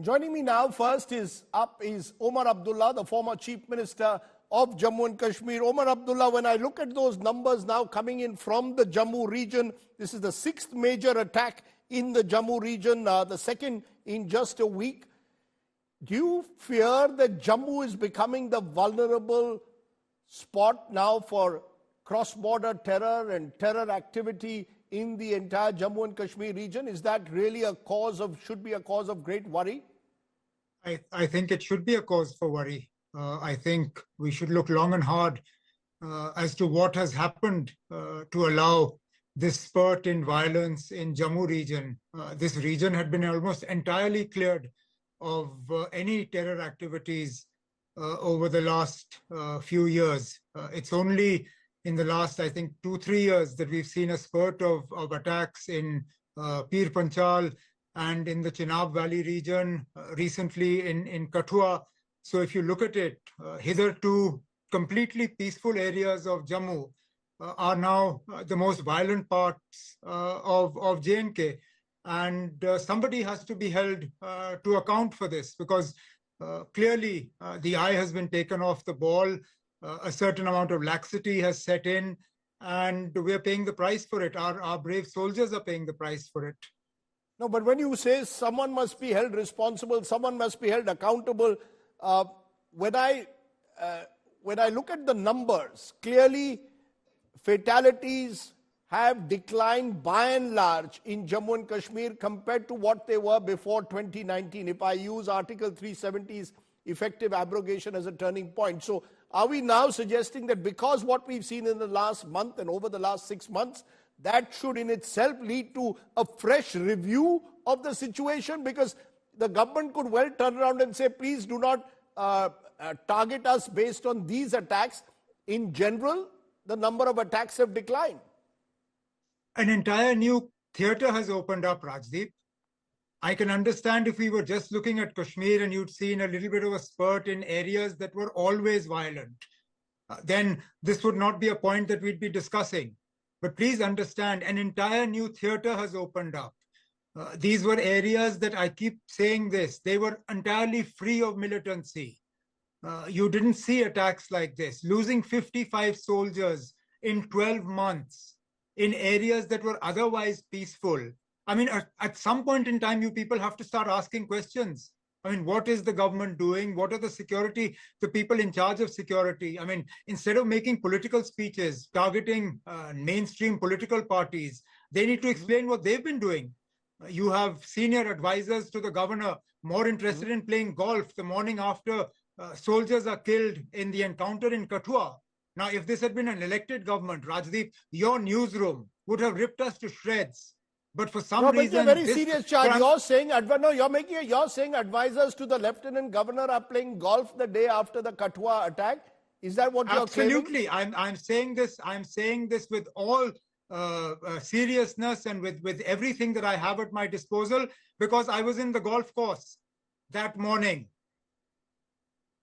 Joining me now first is Omar Abdullah, the former Chief Minister of Jammu and Kashmir. Omar Abdullah, when I look at those numbers now coming in from the Jammu region, this is the 6th major attack in the Jammu region, the second in just a week. Do you fear that Jammu is becoming the vulnerable spot now for cross-border terror and terror activity in the entire Jammu and Kashmir region? Is that really should be a cause of great worry? I think it should be a cause for worry. I think we should look long and hard as to what has happened to allow this spurt in violence in Jammu region. This region had been almost entirely cleared of any terror activities over the last few years. It's only in the last, I think, 2-3 years that we've seen a spurt of attacks in Pir Panchal and in the Chenab Valley region, recently in Kathua. So if you look at it, hitherto completely peaceful areas of Jammu are now the most violent parts of J&K. And somebody has to be held to account for this, because clearly the eye has been taken off the ball. A certain amount of laxity has set in, and we are paying the price for it. Our brave soldiers are paying the price for it. No, but when you say someone must be held responsible, someone must be held accountable, when I look at the numbers, clearly fatalities have declined by and large in Jammu and Kashmir compared to what they were before 2019, if I use Article 370's effective abrogation as a turning point. So are we now suggesting that because what we've seen in the last month and over the last 6 months, that should in itself lead to a fresh review of the situation? Because the government could well turn around and say, please do not target us based on these attacks. In general, the number of attacks have declined. An entire new theater has opened up, Rajdeep. I can understand if we were just looking at Kashmir and you'd seen a little bit of a spurt in areas that were always violent. Then this would not be a point that we'd be discussing. But please understand, an entire new theater has opened up. These were areas that, I keep saying this, they were entirely free of militancy. You didn't see attacks like this. Losing 55 soldiers in 12 months in areas that were otherwise peaceful. I mean, at some point in time, you people have to start asking questions. I mean, what is the government doing? What are the people in charge of security? I mean, instead of making political speeches, targeting mainstream political parties, they need to explain what they've been doing. You have senior advisors to the governor more interested in playing golf the morning after soldiers are killed in the encounter in Kathua. Now, if this had been an elected government, Rajdeep, your newsroom would have ripped us to shreds. But for some reason, a very serious charge. You're saying advisors to the lieutenant governor are playing golf the day after the Kathua attack. Is that what you're claiming? Absolutely. I'm saying this. I'm saying this with all seriousness and with everything that I have at my disposal, because I was in the golf course that morning,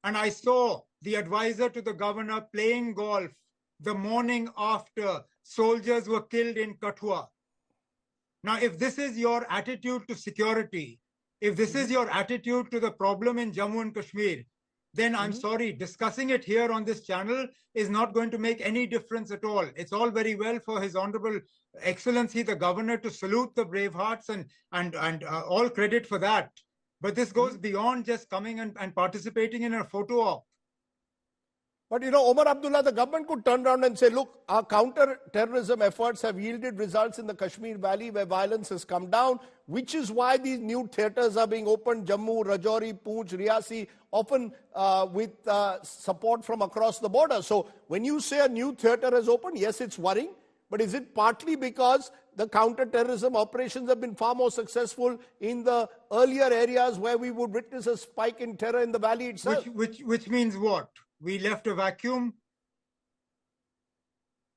and I saw the advisor to the governor playing golf the morning after soldiers were killed in Kathua. Now, if this is your attitude to security, if this is your attitude to the problem in Jammu and Kashmir, then I'm sorry, discussing it here on this channel is not going to make any difference at all. It's all very well for His Honorable Excellency, the Governor, to salute the bravehearts and all credit for that. But this goes beyond just coming and participating in a photo op. But Omar Abdullah, the government could turn around and say, look, our counter-terrorism efforts have yielded results in the Kashmir Valley where violence has come down, which is why these new theatres are being opened, Jammu, Rajouri, Poonch, Riyasi, often with support from across the border. So when you say a new theatre has opened, yes, it's worrying, but is it partly because the counter-terrorism operations have been far more successful in the earlier areas where we would witness a spike in terror in the valley itself? Which means what? We left a vacuum.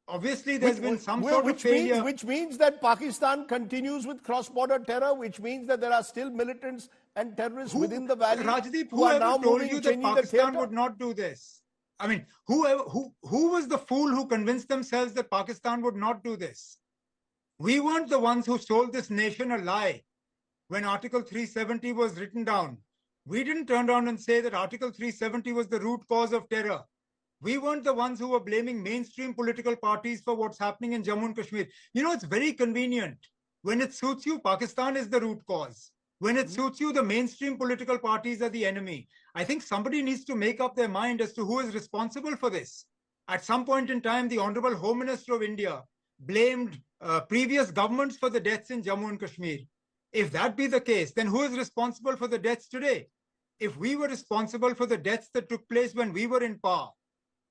Obviously, there's been some sort of failure. Which means that Pakistan continues with cross-border terror, which means that there are still militants and terrorists within the valley. Rajdeep, whoever told you that Pakistan would not do this? I mean, who was the fool who convinced themselves that Pakistan would not do this? We weren't the ones who sold this nation a lie. when Article 370 was written down, we didn't turn around and say that Article 370 was the root cause of terror. We weren't the ones who were blaming mainstream political parties for what's happening in Jammu and Kashmir. You know, it's very convenient. When it suits you, Pakistan is the root cause. When it suits you, the mainstream political parties are the enemy. I think somebody needs to make up their mind as to who is responsible for this. At some point in time, the Honorable Home Minister of India blamed previous governments for the deaths in Jammu and Kashmir. If that be the case, then who is responsible for the deaths today? If we were responsible for the deaths that took place when we were in power,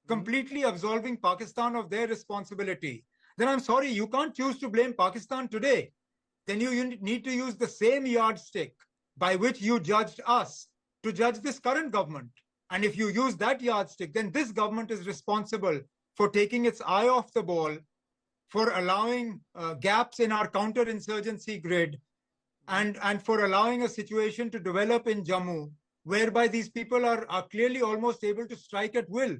completely absolving Pakistan of their responsibility, then I'm sorry, you can't choose to blame Pakistan today. Then you need to use the same yardstick by which you judged us to judge this current government. And if you use that yardstick, then this government is responsible for taking its eye off the ball, for allowing gaps in our counterinsurgency grid, and for allowing a situation to develop in Jammu, whereby these people are clearly almost able to strike at will.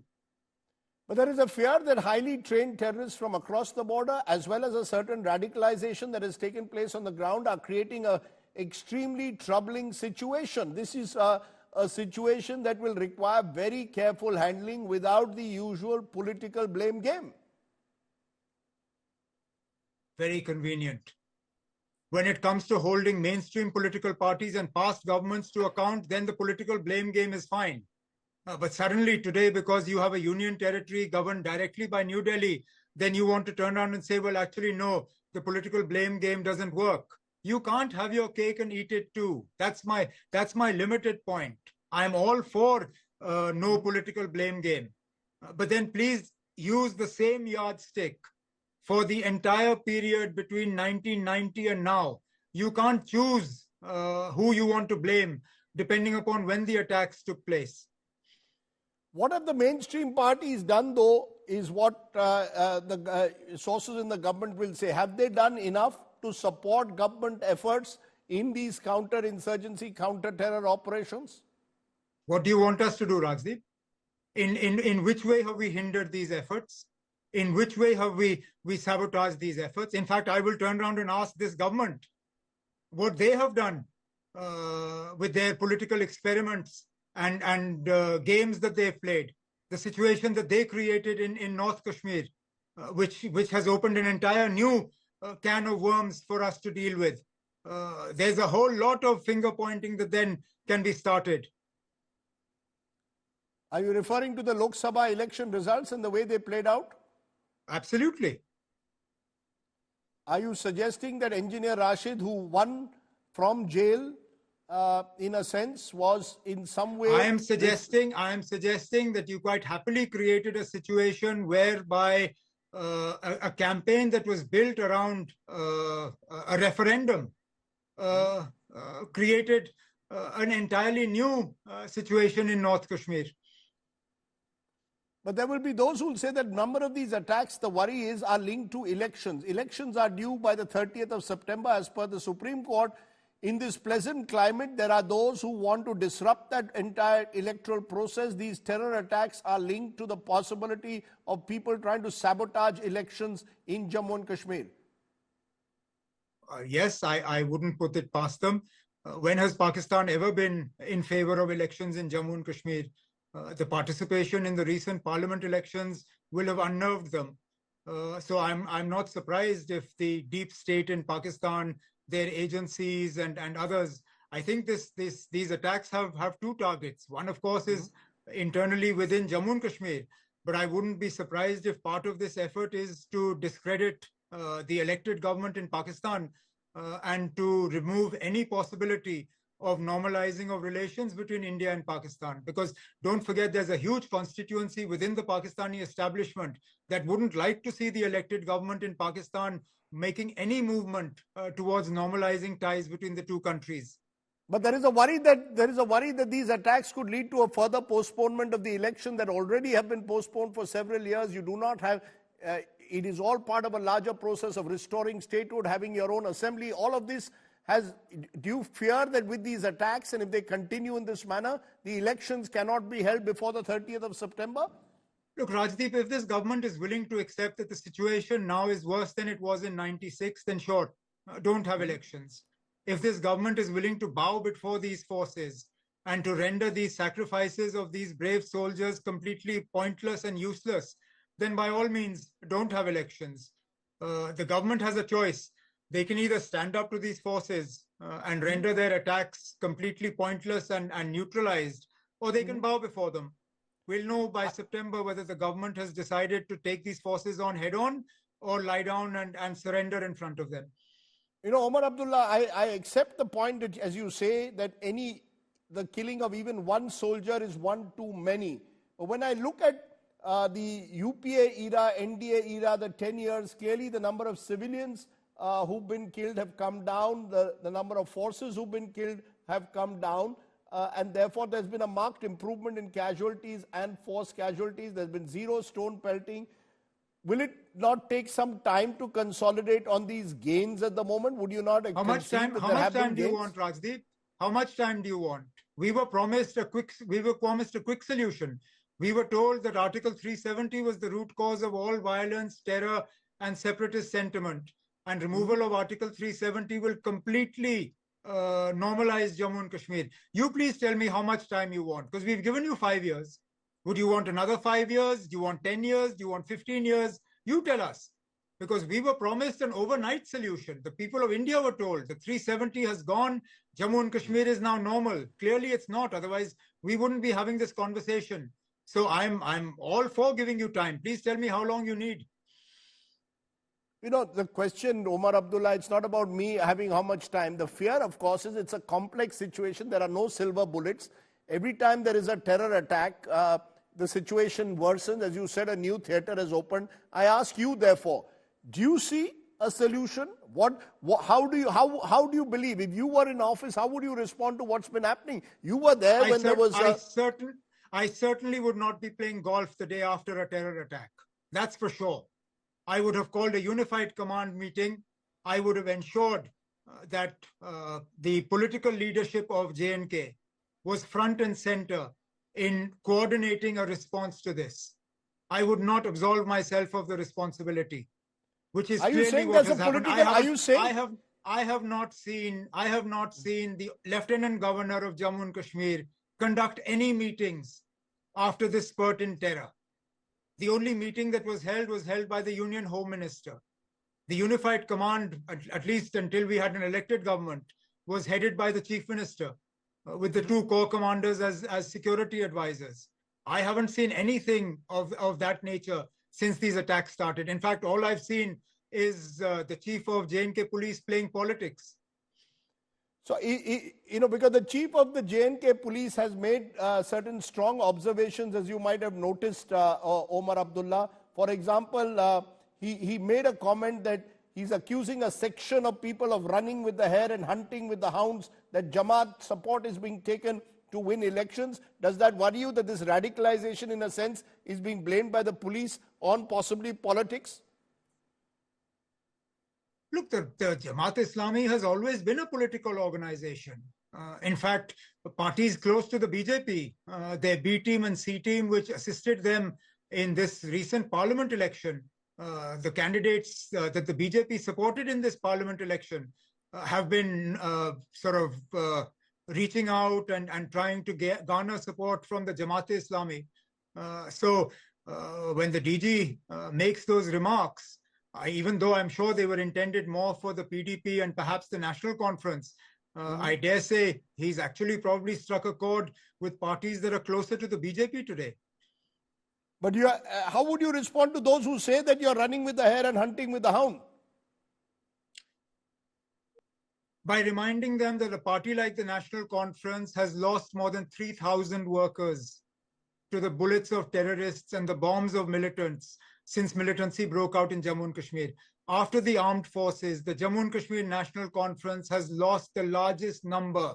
But there is a fear that highly trained terrorists from across the border, as well as a certain radicalization that has taken place on the ground, are creating an extremely troubling situation. This is a situation that will require very careful handling without the usual political blame game. Very convenient. When it comes to holding mainstream political parties and past governments to account, then the political blame game is fine. But suddenly today, because you have a union territory governed directly by New Delhi, then you want to turn around and say, well, actually, no, the political blame game doesn't work. You can't have your cake and eat it too. That's my limited point. I'm all for no political blame game. But then please use the same yardstick for the entire period between 1990 and now. You can't choose who you want to blame depending upon when the attacks took place. What have the mainstream parties done, though, is what the sources in the government will say. Have they done enough to support government efforts in these counter-insurgency, counter-terror operations? What do you want us to do, Rajdeep? In which way have we hindered these efforts? In which way have we sabotaged these efforts? In fact, I will turn around and ask this government what they have done with their political experiments and games that they've played, the situation that they created in North Kashmir, which has opened an entire new can of worms for us to deal with. There's a whole lot of finger pointing that then can be started. Are you referring to the Lok Sabha election results and the way they played out? Absolutely. Are you suggesting that Engineer Rashid, who won from jail, in a sense, was in some way... I am suggesting that you quite happily created a situation whereby a campaign that was built around a referendum created an entirely new situation in North Kashmir. But there will be those who will say that number of these attacks, the worry is, are linked to elections. Elections are due by the 30th of September as per the Supreme Court. In this pleasant climate, there are those who want to disrupt that entire electoral process. These terror attacks are linked to the possibility of people trying to sabotage elections in Jammu and Kashmir. Yes, I wouldn't put it past them. When has Pakistan ever been in favor of elections in Jammu and Kashmir? The participation in the recent parliament elections will have unnerved them. So I'm not surprised if the deep state in Pakistan, their agencies and others, I think these attacks have two targets. One, of course, is internally within Jammu and Kashmir. But I wouldn't be surprised if part of this effort is to discredit the elected government in Pakistan and to remove any possibility of normalizing of relations between India and Pakistan. Because don't forget, there's a huge constituency within the Pakistani establishment that wouldn't like to see the elected government in Pakistan making any movement towards normalizing ties between the two countries. But there is a worry that these attacks could lead to a further postponement of the election that already have been postponed for several years. You do not have, it is all part of a larger process of restoring statehood, having your own assembly. All of this do you fear that with these attacks, and if they continue in this manner, the elections cannot be held before the 30th of September? Look, Rajdeep, if this government is willing to accept that the situation now is worse than it was in '96, then sure, don't have elections. if this government is willing to bow before these forces and to render these sacrifices of these brave soldiers completely pointless and useless, then by all means, don't have elections. The government has a choice. They can either stand up to these forces and render their attacks completely pointless and neutralized, or they can bow before them. We'll know by September whether the government has decided to take these forces on head on or lie down and surrender in front of them. You know, Omar Abdullah, I accept the point that, as you say, that the killing of even one soldier is one too many. But when I look at the UPA era, NDA era, the 10 years, clearly the number of civilians who've been killed have come down, the number of forces who've been killed have come down, and therefore there's been a marked improvement in casualties and force casualties. There's been zero stone pelting. Will it not take some time to consolidate on these gains at the moment? Would you not? How much time do you want, Rajdeep? How much time do you want? We were promised a quick solution. We were told that Article 370 was the root cause of all violence, terror, and separatist sentiment. And removal of Article 370 will completely normalize Jammu and Kashmir. You please tell me how much time you want, because we've given you 5 years. Would you want another 5 years? Do you want 10 years? Do you want 15 years? You tell us. Because we were promised an overnight solution. The people of India were told the 370 has gone. Jammu and Kashmir is now normal. Clearly it's not. Otherwise, we wouldn't be having this conversation. So I'm all for giving you time. Please tell me how long you need. You know, the question, Omar Abdullah, it's not about me having how much time. The fear, of course, is it's a complex situation. There are no silver bullets. Every time there is a terror attack, the situation worsens. As you said, a new theater has opened. I ask you, therefore, do you see a solution? How do you believe? If you were in office, how would you respond to what's been happening? You were there when there was I certainly would not be playing golf the day after a terror attack. That's for sure. I would have called a unified command meeting. I would have ensured that the political leadership of J&K was front and center in coordinating a response to this. I would not absolve myself of the responsibility, which is clearly what has happened. I have not seen the Lieutenant Governor of Jammu and Kashmir conduct any meetings after this spurt in terror. The only meeting that was held by the Union Home Minister. The unified command, at least until we had an elected government, was headed by the Chief Minister, with the 2 corps commanders as security advisors. I haven't seen anything of that nature since these attacks started. In fact, all I've seen is the chief of J&K police playing politics. So, you know, because the chief of the J&K police has made certain strong observations, as you might have noticed, Omar Abdullah. For example, he made a comment that he's accusing a section of people of running with the hare and hunting with the hounds, that Jamaat support is being taken to win elections. Does that worry you that this radicalization, in a sense, is being blamed by the police on possibly politics? Look, the Jamaat-e-Islami has always been a political organization. In fact, parties close to the BJP, their B team and C team, which assisted them in this recent parliament election, the candidates that the BJP supported in this parliament election have been reaching out and trying to garner support from the Jamaat-e-Islami. So when the DG makes those remarks, even though I'm sure they were intended more for the PDP and perhaps the National Conference, I dare say he's actually probably struck a chord with parties that are closer to the BJP today. But how would you respond to those who say that you're running with the hare and hunting with the hound? By reminding them that a party like the National Conference has lost more than 3,000 workers to the bullets of terrorists and the bombs of militants since militancy broke out in Jammu and Kashmir. After the armed forces, the Jammu and Kashmir National Conference has lost the largest number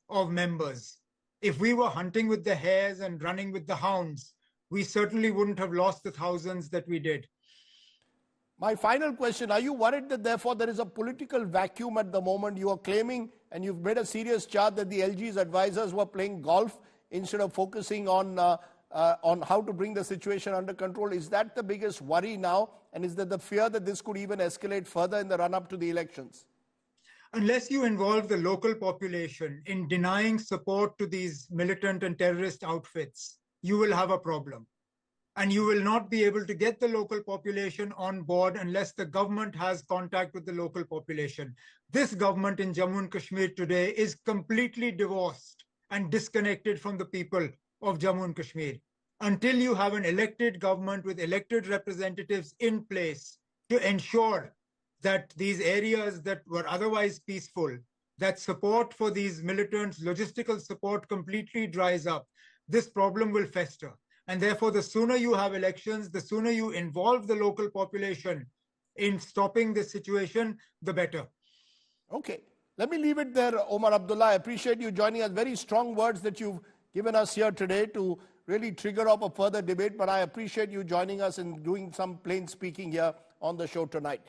of members. If we were hunting with the hares and running with the hounds, we certainly wouldn't have lost the thousands that we did. My final question, are you worried that therefore there is a political vacuum at the moment? You are claiming, and you've made a serious charge, that the LG's advisors were playing golf instead of focusing on how to bring the situation under control. Is that the biggest worry now? And is there the fear that this could even escalate further in the run-up to the elections? Unless you involve the local population in denying support to these militant and terrorist outfits, you will have a problem. And you will not be able to get the local population on board unless the government has contact with the local population. This government in Jammu and Kashmir today is completely divorced and disconnected from the people of Jammu and Kashmir. Until you have an elected government with elected representatives in place to ensure that these areas that were otherwise peaceful, that support for these militants, logistical support completely dries up, this problem will fester. And therefore, the sooner you have elections, the sooner you involve the local population in stopping this situation, the better. Okay. Let me leave it there, Omar Abdullah. I appreciate you joining us. Very strong words that you've given us here today to really trigger up a further debate. But I appreciate you joining us and doing some plain speaking here on the show tonight.